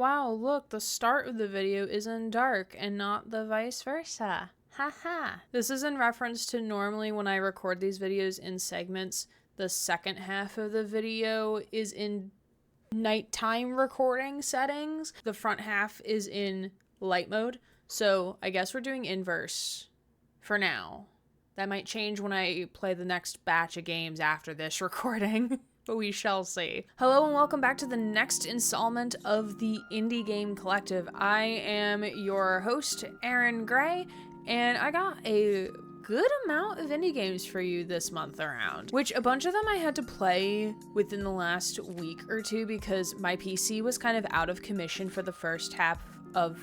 wow, look, the start of the video is in dark and not the vice versa. Haha. This is in reference to normally when I record these videos in segments, the second half of the video is in nighttime recording settings. The front half is in light mode. So I guess we're doing inverse for now. That might change when I play the next batch of games after this recording. But we shall see. Hello and welcome back to the next installment of the Indie Game Collective. I am your host, Aaron Gray, and I got a good amount of indie games for you this month around, which a bunch of them I had to play within the last week or two because my PC was kind of out of commission for the first half of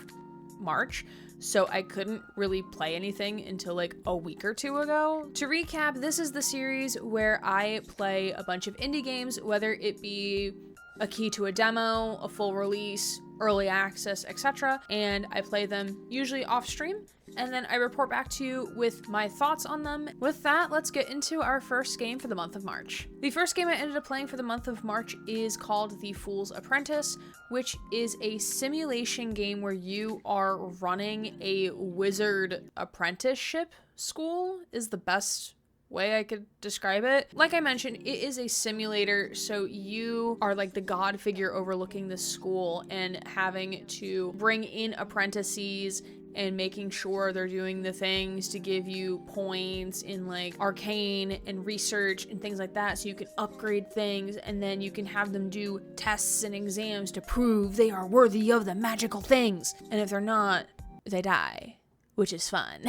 March. So I couldn't really play anything until like a week or two ago. To recap, this is the series where I play a bunch of indie games, whether it be a key to a demo, a full release, early access, etc. And I play them usually off stream, and then I report back to you with my thoughts on them. With that, let's get into our first game for the month of March. The first game I ended up playing for the month of March is called The Fool's Apprentice, which is a simulation game where you are running a wizard apprenticeship school, is the best way I could describe it. Like I mentioned, it is a simulator, so you are like the god figure overlooking the school and having to bring in apprentices and making sure they're doing the things to give you points in like arcane and research and things like that, so you can upgrade things, and then you can have them do tests and exams to prove they are worthy of the magical things. And if they're not, they die, which is fun.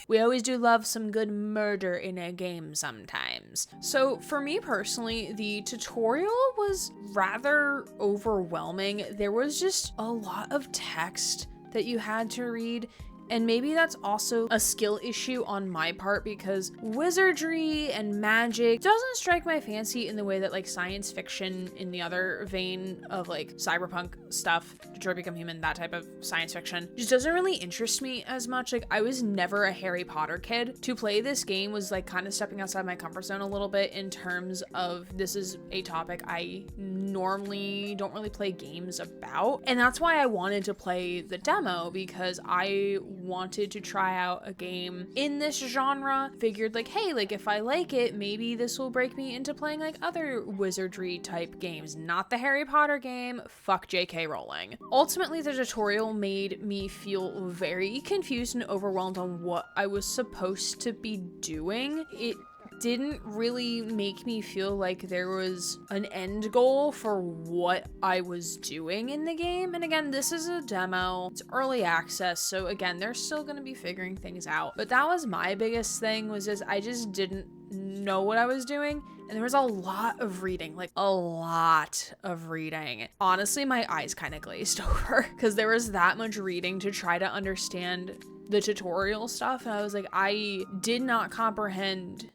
We always do love some good murder in a game sometimes. So for me personally, the tutorial was rather overwhelming. There was just a lot of text that you had to read, and maybe that's also a skill issue on my part because wizardry and magic doesn't strike my fancy in the way that like science fiction in the other vein of like cyberpunk stuff, Detroit Become Human, that type of science fiction just doesn't really interest me as much. Like I was never a Harry Potter kid. To play this game was like kind of stepping outside my comfort zone a little bit in terms of this is a topic I normally don't really play games about. And that's why I wanted to play the demo, because I wanted to try out a game in this genre. Figured like, hey, like if I like it, maybe this will break me into playing like other wizardry type games, not the Harry Potter game. Fuck JK Rowling. Ultimately, the tutorial made me feel very confused and overwhelmed on what I was supposed to be doing. It didn't really make me feel like there was an end goal for what I was doing in the game. And again, this is a demo, it's early access, so again, they're still gonna be figuring things out. But that was my biggest thing, was just I just didn't know what I was doing. And there was a lot of reading, like a lot of reading. Honestly, my eyes kind of glazed over because there was that much reading to try to understand the tutorial stuff. And I was like, I did not comprehend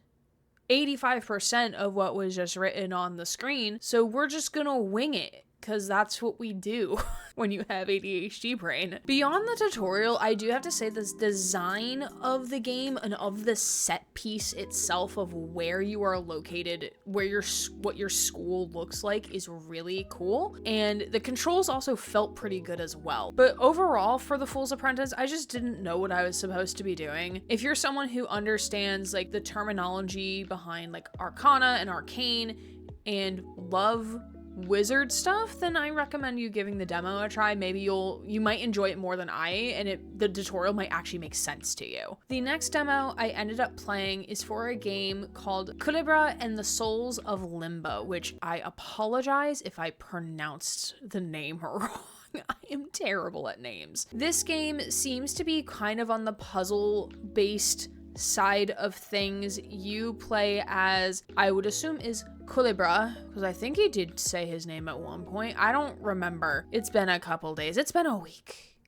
85% of what was just written on the screen. So we're just gonna wing it, because that's what we do when you have ADHD brain. Beyond the tutorial, I do have to say this design of the game and of the set piece itself of where you are located, what your school looks like, is really cool. And the controls also felt pretty good as well. But overall, for The Fool's Apprentice, I just didn't know what I was supposed to be doing. If you're someone who understands like the terminology behind like Arcana and Arcane and love wizard stuff, then I recommend you giving the demo a try. Maybe you might enjoy it more than I, and the tutorial might actually make sense to you. The next demo I ended up playing is for a game called Kulebra and the Souls of Limbo, which I apologize if I pronounced the name wrong. I am terrible at names. This game seems to be kind of on the puzzle-based side of things. You play as, I would assume is Kulebra, because I think he did say his name at one point. I don't remember. It's been a couple days. It's been a week.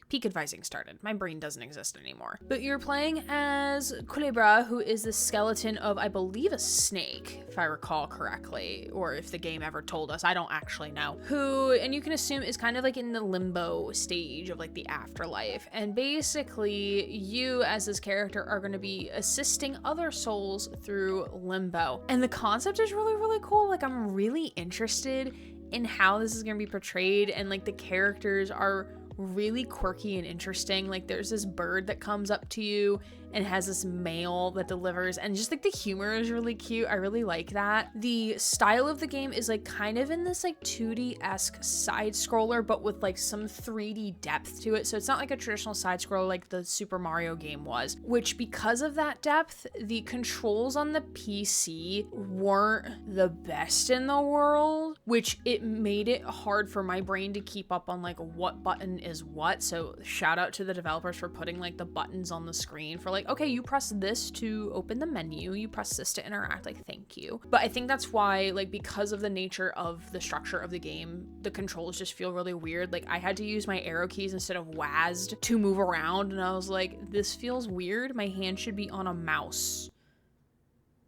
Peak advising started. My brain doesn't exist anymore. But you're playing as Kulebra, who is the skeleton of, I believe, a snake, if I recall correctly, or if the game ever told us, I don't actually know. Who, and you can assume, is kind of like in the limbo stage of like the afterlife. And basically, you as this character are going to be assisting other souls through limbo. And the concept is really, really cool. Like, I'm really interested in how this is going to be portrayed, and like the characters are really quirky and interesting. Like there's this bird that comes up to you and has this mail that delivers, and just like the humor is really cute. I really like that. The style of the game is like kind of in this like 2D-esque side scroller, but with like some 3D depth to it. So it's not like a traditional side scroller like the Super Mario game was, which because of that depth, the controls on the PC weren't the best in the world, which it made it hard for my brain to keep up on like what button is what. So shout out to the developers for putting like the buttons on the screen for like, okay, you press this to open the menu, you press this to interact, like thank you. But I think that's why, like, because of the nature of the structure of the game, the controls just feel really weird. Like I had to use my arrow keys instead of WASD to move around, and I was like, this feels weird. My hand should be on a mouse,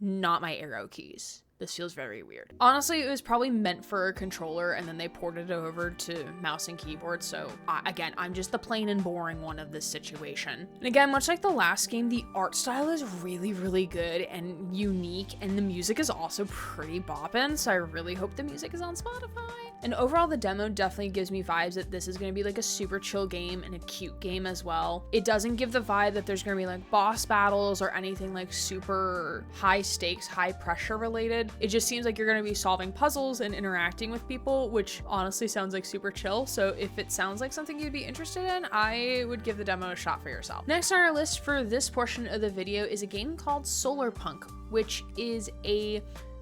not my arrow keys. This feels very weird. Honestly, it was probably meant for a controller and then they ported it over to mouse and keyboard. So again, I'm just the plain and boring one of this situation. And again, much like the last game, the art style is really, really good and unique, and the music is also pretty boppin'. So I really hope the music is on Spotify. And overall, the demo definitely gives me vibes that this is going to be like a super chill game and a cute game as well. It doesn't give the vibe that there's going to be like boss battles or anything like super high stakes, high pressure related. It just seems like you're going to be solving puzzles and interacting with people, which honestly sounds like super chill. So if it sounds like something you'd be interested in, I would give the demo a shot for yourself. Next on our list for this portion of the video is a game called Solarpunk, which is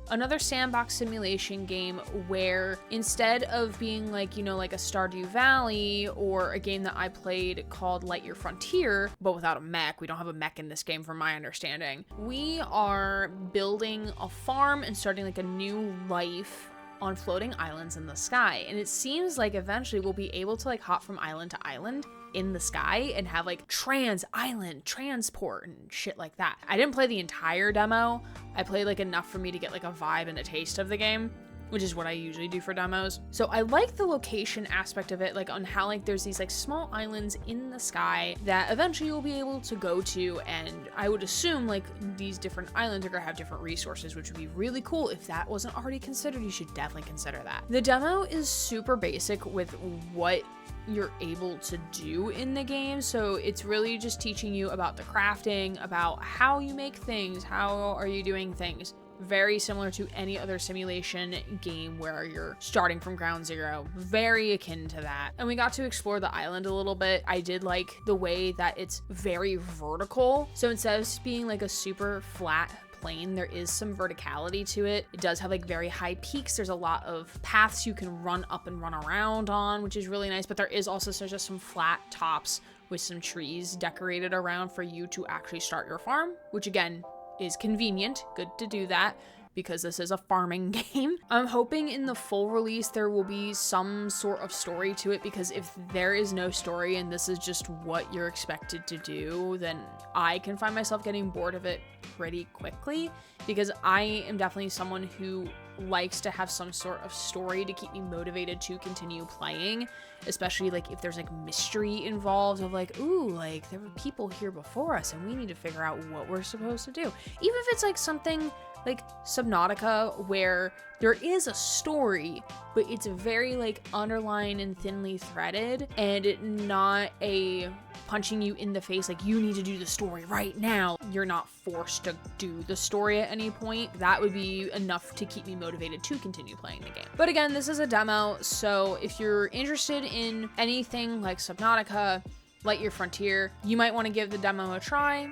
another sandbox simulation game where instead of being like, you know, like a Stardew Valley or a game that I played called Light Your Frontier, but without a mech, we don't have a mech in this game from my understanding. We are building a farm and starting like a new life on floating islands in the sky. And it seems like eventually we'll be able to like hop from island to island in the sky and have like trans-island transport and shit like that. I didn't play the entire demo. I played like enough for me to get like a vibe and a taste of the game, which is what I usually do for demos. So I like the location aspect of it, like on how like there's these like small islands in the sky that eventually you'll be able to go to, and I would assume like these different islands are gonna have different resources, which would be really cool. If that wasn't already considered, you should definitely consider that. The demo is super basic with what you're able to do in the game, so it's really just teaching you about the crafting, about how you make things, how are you doing things. Very similar to any other simulation game where you're starting from ground zero, very akin to that. And we got to explore the island a little bit. I did like the way that it's very vertical, so instead of being like a super flat plane, there is some verticality to it. It does have like very high peaks. There's a lot of paths you can run up and run around on, which is really nice, but there is also just some flat tops with some trees decorated around for you to actually start your farm, which again is convenient. Good to do that because this is a farming game. I'm hoping in the full release there will be some sort of story to it, because if there is no story and this is just what you're expected to do, then I can find myself getting bored of it pretty quickly, because I am definitely someone who likes to have some sort of story to keep me motivated to continue playing, especially like if there's like mystery involved of like, ooh, like there were people here before us and we need to figure out what we're supposed to do. Even if it's like something like Subnautica where there is a story, but it's very like underlined and thinly threaded, and it not a punching you in the face like you need to do the story right now. You're not forced to do the story at any point. That would be enough to keep me motivated to continue playing the game. But again, this is a demo, so if you're interested in anything like Subnautica, Light Your Frontier, you might want to give the demo a try,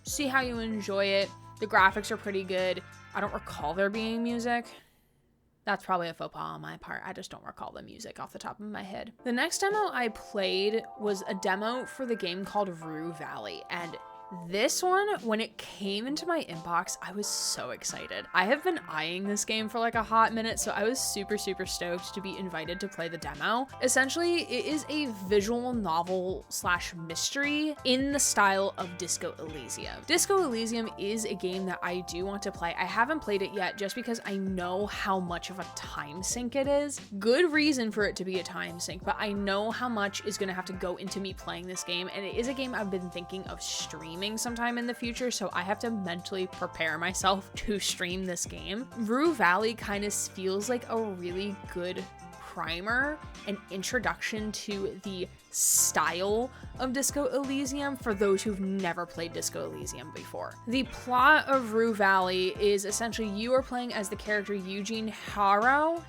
see how you enjoy it. The graphics are pretty good. I don't recall there being music. That's probably a faux pas on my part. I just don't recall the music off the top of my head. The next demo I played was a demo for the game called Rue Valley, and this one, when it came into my inbox, I was so excited. I have been eyeing this game for like a hot minute, so I was super stoked to be invited to play the demo. Essentially, it is a visual novel slash mystery in the style of Disco Elysium. Disco Elysium is a game that I do want to play. I haven't played it yet just because I know how much of a time sink it is. Good reason for it to be a time sink, but I know how much is going to have to go into me playing this game, and it is a game I've been thinking of streaming sometime in the future, so I have to mentally prepare myself to stream this game. Rue Valley kind of feels like a really good primer, an introduction to the style of Disco Elysium for those who've never played Disco Elysium before. The plot of Rue Valley is essentially you are playing as the character Eugene Harrow?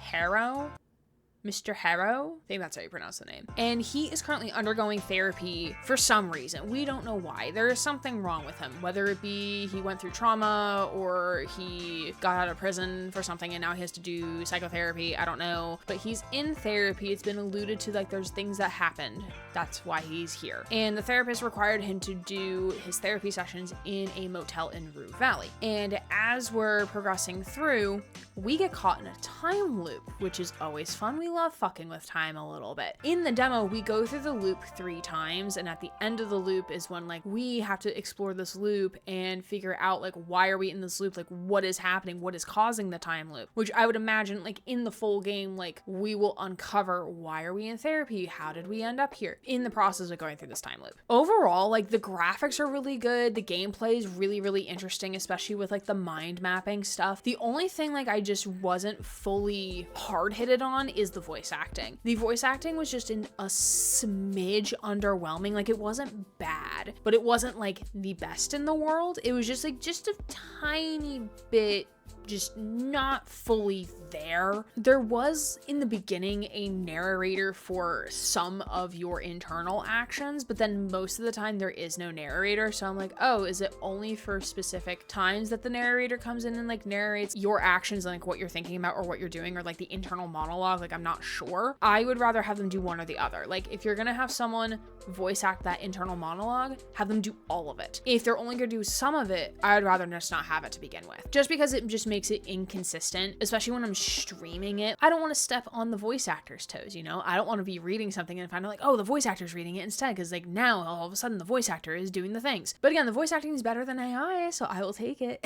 Mr. Harrow? I think that's how you pronounce the name. And he is currently undergoing therapy for some reason. We don't know why. There is something wrong with him, whether it be he went through trauma or he got out of prison for something and now he has to do psychotherapy. I don't know. But he's in therapy. It's been alluded to like there's things that happened. That's why he's here. And the therapist required him to do his therapy sessions in a motel in Rue Valley. And as we're progressing through, we get caught in a time loop, which is always fun. We love fucking with time a little bit. In the demo, we go through the loop 3 times, and at the end of the loop is when like we have to explore this loop and figure out like why are we in this loop, like what is happening, what is causing the time loop, which I would imagine like in the full game, like we will uncover why are we in therapy, how did we end up here in the process of going through this time loop. Overall, like the graphics are really good, the gameplay is really interesting, especially with like the mind mapping stuff. The only thing like I just wasn't fully hard-hitted on is the voice acting. The voice acting was just in a smidge underwhelming. Like it wasn't bad, but it wasn't like the best in the world. It was just like just a tiny bit just not fully there. There was in the beginning a narrator for some of your internal actions, but then most of the time there is no narrator. So I'm like, oh, is it only for specific times that the narrator comes in and like narrates your actions and like what you're thinking about or what you're doing or like the internal monologue? Like I'm not sure. I would rather have them do one or the other. Like if you're gonna have someone voice act that internal monologue, have them do all of it. If they're only gonna do some of it, I'd rather just not have it to begin with. Just because it just makes it inconsistent, especially when I'm streaming it. I don't want to step on the voice actor's toes, you know? I don't want to be reading something and find out like, oh, the voice actor's reading it instead, because like now all of a sudden the voice actor is doing the things. But again, the voice acting is better than AI, so I will take it.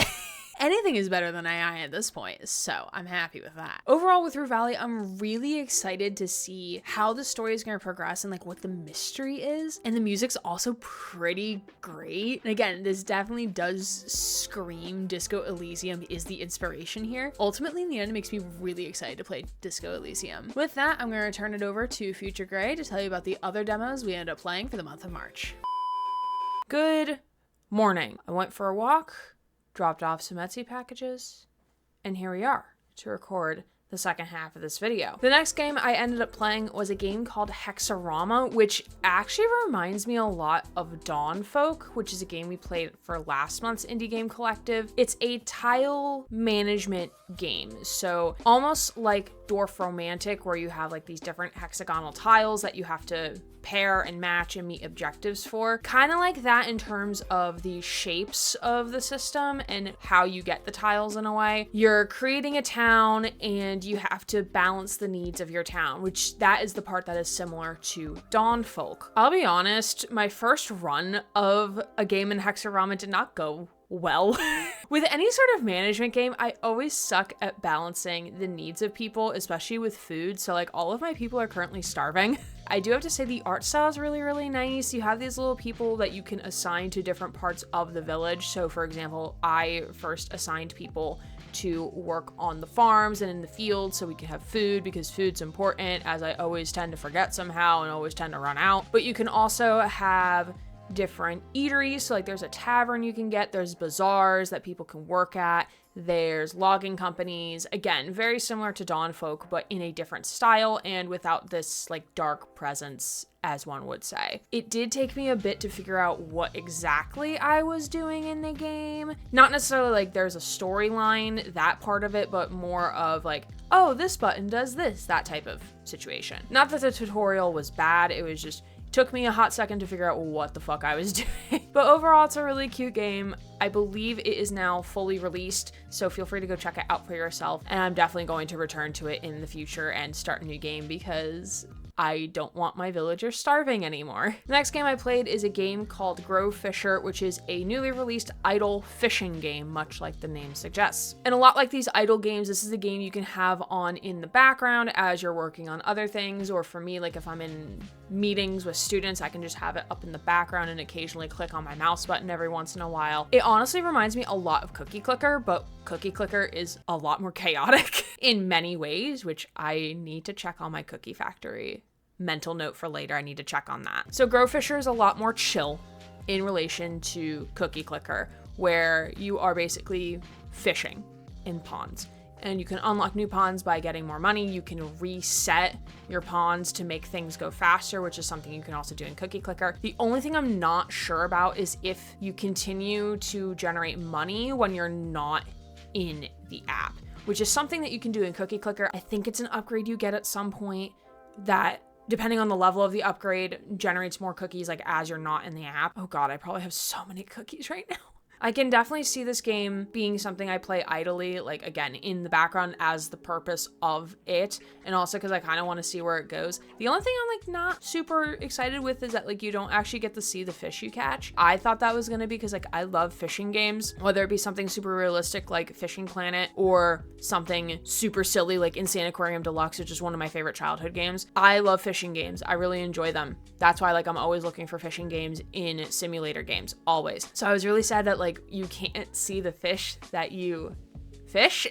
Anything is better than AI at this point, so I'm happy with that. Overall, with Rue Valley, I'm really excited to see how the story is going to progress and like what the mystery is. And the music's also pretty great. And again, this definitely does scream Disco Elysium is the inspiration here. Ultimately, in the end, it makes me really excited to play Disco Elysium. With that, I'm going to turn it over to Future Gray to tell you about the other demos we ended up playing for the month of March. Good morning. I went for a walk, dropped off some Etsy packages, and here we are to record the second half of this video. The next game I ended up playing was a game called Hexaroma, which actually reminds me a lot of Dawn Folk, which is a game we played for last month's Indie Game Collective. It's a tile management game, so almost like Dwarf Romantic, where you have like these different hexagonal tiles that you have to pair and match and meet objectives for. Kind of like that in terms of the shapes of the system and how you get the tiles in a way. You're creating a town and you have to balance the needs of your town, which that is the part that is similar to Dawn Folk. I'll be honest, my first run of a game in Hexaroma did not go well. With any sort of management game, I always suck at balancing the needs of people, especially with food. So like all of my people are currently starving. I do have to say the art style is really nice. You have these little people that you can assign to different parts of the village. So for example, I first assigned people to work on the farms and in the fields so we can have food, because food's important, as I always tend to forget somehow and always tend to run out. But you can also have different eateries, so like there's a tavern you can get, there's bazaars that people can work at, there's logging companies, again very similar to Dawn Folk but in a different style and without this like dark presence, as one would say. It did take me a bit to figure out what exactly I was doing in the game. Not necessarily like there's a storyline, that part of it, but more of like, oh, this button does this, that type of situation. Not that the tutorial was bad, it was just took me a hot second to figure out what the fuck I was doing. But overall, it's a really cute game. I believe it is now fully released, so feel free to go check it out for yourself. And I'm definitely going to return to it in the future and start a new game because I don't want my villagers starving anymore. The next game I played is a game called Grove Fisher, which is a newly released idle fishing game, much like the name suggests. And a lot like these idle games, this is a game you can have on in the background as you're working on other things, or for me, like if I'm in meetings with students, I can just have it up in the background and occasionally click on my mouse button every once in a while. It honestly reminds me a lot of Cookie Clicker, but Cookie Clicker is a lot more chaotic in many ways, which I need to check on my Cookie Factory. Mental note for later, I need to check on that. So Grow Fisher is a lot more chill in relation to Cookie Clicker, where you are basically fishing in ponds. And you can unlock new ponds by getting more money. You can reset your ponds to make things go faster, which is something you can also do in Cookie Clicker. The only thing I'm not sure about is if you continue to generate money when you're not in the app, which is something that you can do in Cookie Clicker. I think it's an upgrade you get at some point that, depending on the level of the upgrade, generates more cookies like as you're not in the app. Oh God, I probably have so many cookies right now. I can definitely see this game being something I play idly, like again, in the background as the purpose of it. And also because I kind of want to see where it goes. The only thing I'm like not super excited with is that like you don't actually get to see the fish you catch. I thought that was going to be because like I love fishing games, whether it be something super realistic like Fishing Planet or something super silly like Insane Aquarium Deluxe, which is one of my favorite childhood games. I love fishing games. I really enjoy them. That's why like I'm always looking for fishing games in simulator games, always. So I was really sad that like you can't see the fish that you fish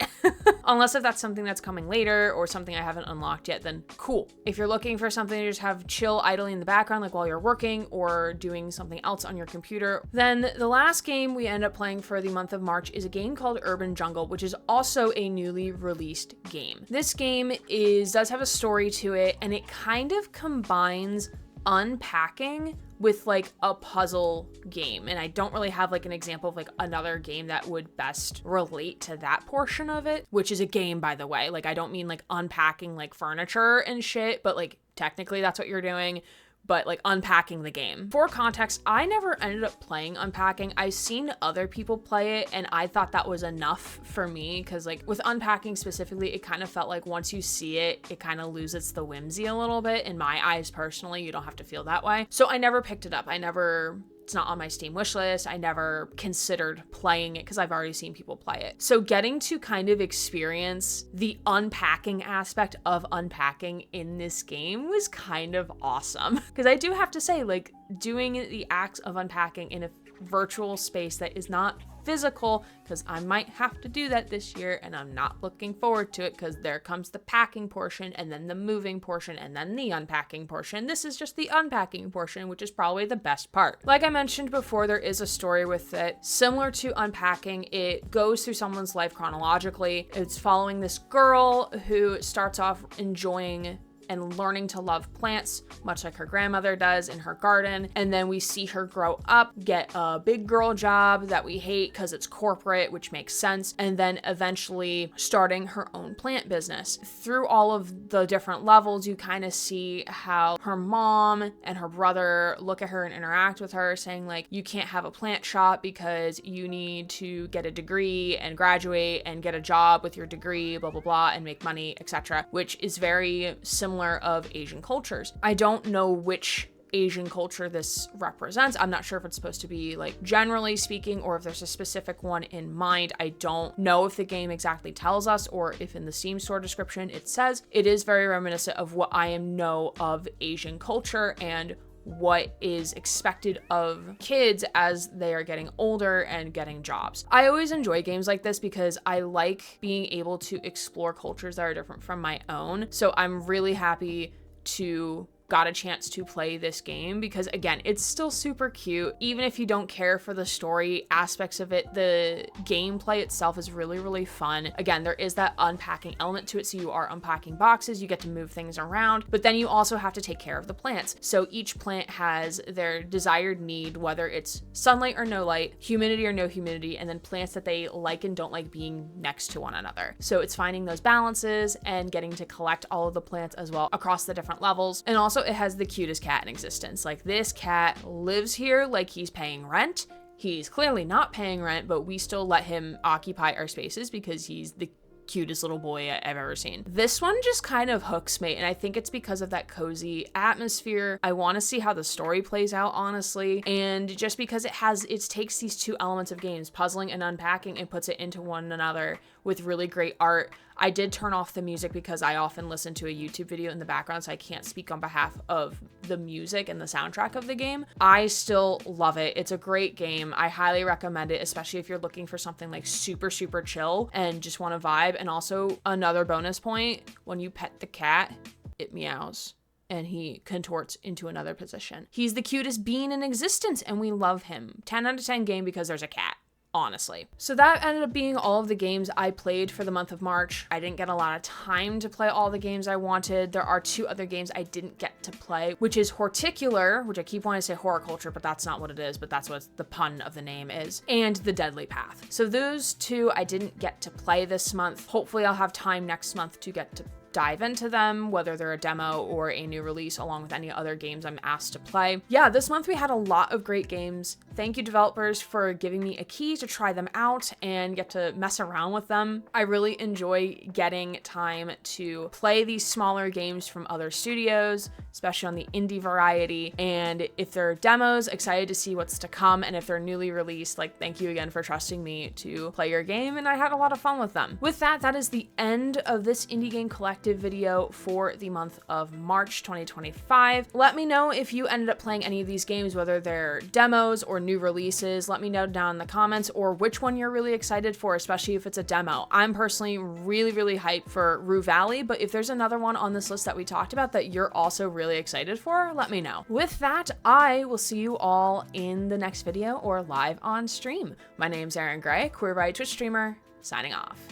unless if that's something that's coming later or something I haven't unlocked yet, then cool. If you're looking for something to just have chill idly in the background, like while you're working or doing something else on your computer, then the last game we end up playing for the month of March is a game called Urban Jungle, which is also a newly released game. This game does have a story to it, and it kind of combines unpacking with like a puzzle game. And I don't really have like an example of like another game that would best relate to that portion of it, which is a game, by the way. Like I don't mean like unpacking like furniture and shit, but like technically that's what you're doing, but like unpacking the game. For context, I never ended up playing unpacking. I've seen other people play it and I thought that was enough for me, because like with unpacking specifically, it kind of felt like once you see it, it kind of loses the whimsy a little bit. In my eyes personally, you don't have to feel that way. So I never picked it up. It's not on my Steam wishlist. I never considered playing it because I've already seen people play it. So getting to kind of experience the unpacking aspect of unpacking in this game was kind of awesome. Because I do have to say, like, doing the acts of unpacking in a virtual space that is not physical, because I might have to do that this year and I'm not looking forward to it, because there comes the packing portion and then the moving portion and then the unpacking portion. This is just the unpacking portion, which is probably the best part. Like I mentioned before, there is a story with it. Similar to unpacking, it goes through someone's life chronologically. It's following this girl who starts off enjoying and learning to love plants, much like her grandmother does in her garden. And then we see her grow up, get a big girl job that we hate because it's corporate, which makes sense. And then eventually starting her own plant business. Through all of the different levels, you kind of see how her mom and her brother look at her and interact with her, saying like, you can't have a plant shop because you need to get a degree and graduate and get a job with your degree, blah, blah, blah, and make money, etc., which is very similar of Asian cultures. I don't know which Asian culture this represents. I'm not sure if it's supposed to be like generally speaking or if there's a specific one in mind. I don't know if the game exactly tells us or if in the Steam store description it says. It is very reminiscent of what I know of Asian culture and what is expected of kids as they are getting older and getting jobs. I always enjoy games like this because I like being able to explore cultures that are different from my own. So I'm really happy to got a chance to play this game because again, it's still super cute. Even if you don't care for the story aspects of it, the gameplay itself is really, really fun. Again, there is that unpacking element to it. So you are unpacking boxes, you get to move things around, but then you also have to take care of the plants. So each plant has their desired need, whether it's sunlight or no light, humidity or no humidity, and then plants that they like and don't like being next to one another. So it's finding those balances and getting to collect all of the plants as well across the different levels. And also it has the cutest cat in existence. Like this cat lives here like he's paying rent. He's clearly not paying rent, but we still let him occupy our spaces because he's the cutest little boy I've ever seen. This one just kind of hooks me, and I think it's because of that cozy atmosphere. I want to see how the story plays out, honestly, and just because it takes these two elements of games, puzzling and unpacking, and puts it into one another with really great art. I did turn off the music because I often listen to a YouTube video in the background, so I can't speak on behalf of the music and the soundtrack of the game. I still love it. It's a great game. I highly recommend it, especially if you're looking for something like super, super chill and just want to vibe. And also another bonus point, when you pet the cat, it meows and he contorts into another position. He's the cutest being in existence and we love him. 10 out of 10 game because there's a cat. Honestly. So that ended up being all of the games I played for the month of March. I didn't get a lot of time to play all the games I wanted. There are 2 other games I didn't get to play, which is Horticular, which I keep wanting to say horticulture, but that's not what it is, but that's what the pun of the name is, and The Deadly Path. So those 2 I didn't get to play this month. Hopefully I'll have time next month to get to dive into them, whether they're a demo or a new release, along with any other games I'm asked to play. Yeah, this month we had a lot of great games. Thank you, developers, for giving me a key to try them out and get to mess around with them. I really enjoy getting time to play these smaller games from other studios, especially on the indie variety. And if they're demos, excited to see what's to come. And if they're newly released, like, thank you again for trusting me to play your game. And I had a lot of fun with them. With that, that is the end of this Indie Game Collective video for the month of March 2025. Let me know if you ended up playing any of these games, whether they're demos or new releases. Let me know down in the comments, or which one you're really excited for, especially if it's a demo. I'm personally really hyped for Rue Valley, but if there's another one on this list that we talked about that you're also really excited for, let me know. With that, I will see you all in the next video or live on stream. My name's Erin Gray, queer by Twitch streamer, signing off.